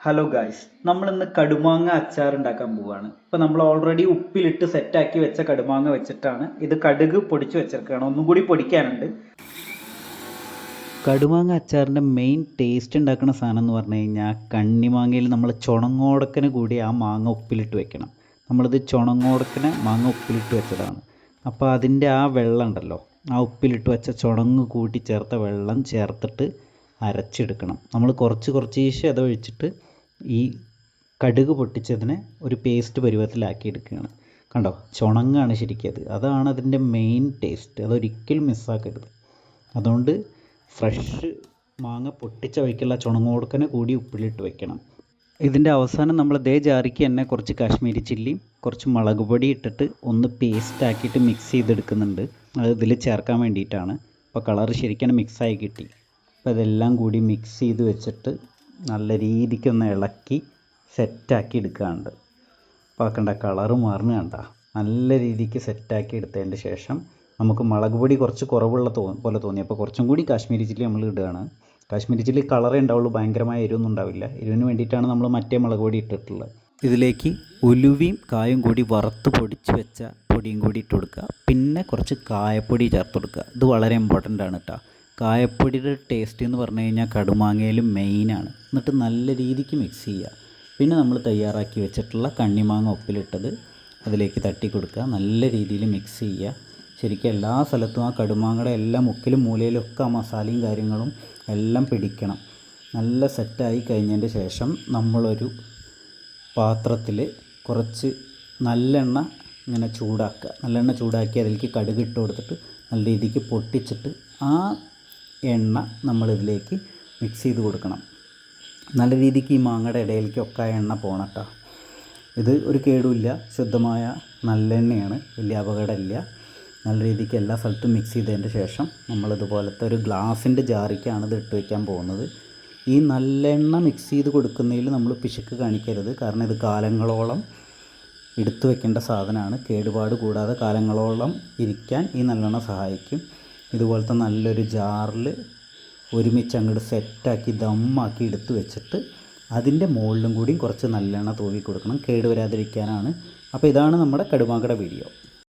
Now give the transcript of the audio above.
Hello guys, നമ്മളിന്ന് കടുമാങ്ങ അച്ചാർ ഉണ്ടാക്കാൻ പോവുകയാണ്. ഇപ്പോൾ നമ്മൾ ഓൾറെഡി ഉപ്പിലിട്ട് സെറ്റാക്കി വെച്ച കടുമാങ്ങ വെച്ചിട്ടാണ് ഇത്. കടുക് പൊടിച്ച് വെച്ചേക്കുകയാണ്, ഒന്നും കൂടി പൊടിക്കാനുണ്ട്. കടുമാങ്ങ അച്ചാറിൻ്റെ മെയിൻ ടേസ്റ്റ് ഉണ്ടാക്കുന്ന സാധനം എന്ന് പറഞ്ഞു കഴിഞ്ഞാൽ കണ്ണിമാങ്ങയിൽ നമ്മൾ ചുണങ്ങോടക്കന് കൂടി ആ മാങ്ങ ഉപ്പിലിട്ട് വെക്കണം. നമ്മളിത് ചുണങ്ങോടക്കന് മാങ്ങ ഉപ്പിലിട്ട് വെച്ചതാണ്. അപ്പോൾ അതിൻ്റെ ആ വെള്ളം ഉണ്ടല്ലോ, ആ ഉപ്പിലിട്ട് വെച്ച ചുണങ്ങ് കൂട്ടി ചേർത്ത വെള്ളം ചേർത്തിട്ട് അരച്ചെടുക്കണം. നമ്മൾ കുറച്ച് അത് ഒഴിച്ചിട്ട് ഈ കടുക് പൊട്ടിച്ചതിനെ ഒരു പേസ്റ്റ് പരുവത്തിലാക്കി എടുക്കുകയാണ്. കണ്ടോ, ചുണങ്ങാണ് ശരിക്കും അതാണ് അതിൻ്റെ മെയിൻ ടേസ്റ്റ്. അതൊരിക്കലും മിസ്സാക്കരുത്. അതുകൊണ്ട് ഫ്രഷ് മാങ്ങ പൊട്ടിച്ച വഴിക്കുള്ള ചുണങ്ങോടക്കനെ കൂടി ഉപ്പിലിട്ട് വെക്കണം. ഇതിൻ്റെ അവസാനം നമ്മൾ ദേ ജാറിക്ക് തന്നെ കുറച്ച് കാശ്മീരി ചില്ലിയും കുറച്ച് മുളക് പൊടി ഇട്ടിട്ട് ഒന്ന് പേസ്റ്റ് ആക്കിയിട്ട് മിക്സ് ചെയ്തെടുക്കുന്നുണ്ട്. അത് ഇതിൽ ചേർക്കാൻ വേണ്ടിയിട്ടാണ്. അപ്പോൾ കളർ ശരിക്കും മിക്സായി കിട്ടി. അപ്പോൾ ഇതെല്ലാം കൂടി മിക്സ് ചെയ്ത് വെച്ചിട്ട് നല്ല രീതിക്കൊന്ന് ഇളക്കി സെറ്റാക്കി എടുക്കാറുണ്ട്. അപ്പോൾ കണ്ട കളറ് മാറുന്ന കണ്ട നല്ല രീതിക്ക് സെറ്റാക്കി എടുത്തതിൻ്റെ ശേഷം നമുക്ക് മുളക് പൊടി കുറച്ച് കുറവുള്ള പോലെ തോന്നി. അപ്പോൾ കുറച്ചും കൂടി കാശ്മീരി ചില്ലി നമ്മൾ ഇടുകയാണ്. കാശ്മീരി ചില്ലി കളറേ ഉണ്ടാവുള്ളൂ, ഭയങ്കരമായ എരിവൊന്നും ഉണ്ടാവില്ല. എരിവിന് വേണ്ടിയിട്ടാണ് നമ്മൾ മറ്റേ മുളക് പൊടി ഇട്ടിട്ടുള്ളത്. ഇതിലേക്ക് ഉലുവയും കായും കൂടി വറുത്ത് പൊടിച്ച് വെച്ച പൊടിയും കൂടി ഇട്ട് കൊടുക്കുക. പിന്നെ കുറച്ച് കായപ്പൊടി ചേർത്ത് കൊടുക്കുക. ഇത് വളരെ ഇമ്പോർട്ടൻ്റ് ആണ് കേട്ടോ. കായപ്പൊടിയുടെ ടേസ്റ്റ് എന്ന് പറഞ്ഞു കഴിഞ്ഞാൽ കടുമാങ്ങയിൽ മെയിനാണ്. എന്നിട്ട് നല്ല രീതിക്ക് മിക്സ് ചെയ്യുക. പിന്നെ നമ്മൾ തയ്യാറാക്കി വെച്ചിട്ടുള്ള കണ്ണിമാങ്ങ ഉപ്പിലിട്ടത് അതിലേക്ക് തട്ടി കൊടുക്കുക. നല്ല രീതിയിൽ മിക്സ് ചെയ്യുക. ശരിക്കും എല്ലാ സ്ഥലത്തും ആ കടുമാങ്ങയുടെ എല്ലാ മുക്കിലും മൂലയിലും ഒക്കെ ആ മസാലയും കാര്യങ്ങളും എല്ലാം പിടിക്കണം. നല്ല സെറ്റായി കഴിഞ്ഞതിൻ്റെ ശേഷം നമ്മളൊരു പാത്രത്തിൽ കുറച്ച് നല്ലെണ്ണ ഇങ്ങനെ ചൂടാക്കുക. നല്ലെണ്ണ ചൂടാക്കി അതിലേക്ക് കടുക് ഇട്ട് കൊടുത്തിട്ട് നല്ല രീതിക്ക് പൊട്ടിച്ചിട്ട് ആ എണ്ണ നമ്മളിതിലേക്ക് മിക്സ് ചെയ്ത് കൊടുക്കണം. നല്ല രീതിക്ക് ഈ മാങ്ങയുടെ ഇടയിലേക്കൊക്കെ ആ എണ്ണ പോകണം കേട്ടോ. ഇത് ഒരു കേടുമില്ല, ശുദ്ധമായ നല്ലെണ്ണയാണ്, വലിയ അപകടമില്ല. നല്ല രീതിക്ക് എല്ലാ സ്ഥലത്തും മിക്സ് ചെയ്തതിൻ്റെ ശേഷം നമ്മളിതുപോലത്തെ ഒരു ഗ്ലാസിൻ്റെ ജാറിക്കാണ് ഇത് ഇട്ട് വയ്ക്കാൻ പോകുന്നത്. ഈ നല്ലെണ്ണ മിക്സ് ചെയ്ത് കൊടുക്കുന്നതിൽ നമ്മൾ പിശുക്ക് കാണിക്കരുത്. കാരണം ഇത് കാലങ്ങളോളം എടുത്തു വെക്കേണ്ട സാധനമാണ്. കേടുപാട് കൂടാതെ കാലങ്ങളോളം ഇരിക്കാൻ ഈ നല്ലെണ്ണ സഹായിക്കും. ഇതുപോലത്തെ നല്ലൊരു ജാറിൽ ഒരുമിച്ച് അങ്ങോട്ട് സെറ്റാക്കി ദമ്മാക്കി എടുത്ത് വെച്ചിട്ട് അതിൻ്റെ മുകളിലും കൂടി കുറച്ച് നല്ലെണ്ണ തൂവി കൊടുക്കണം. കേടുവരാതിരിക്കാനാണ്. അപ്പോൾ ഇതാണ് നമ്മുടെ കടുമാങ്ങയുടെ വീഡിയോ.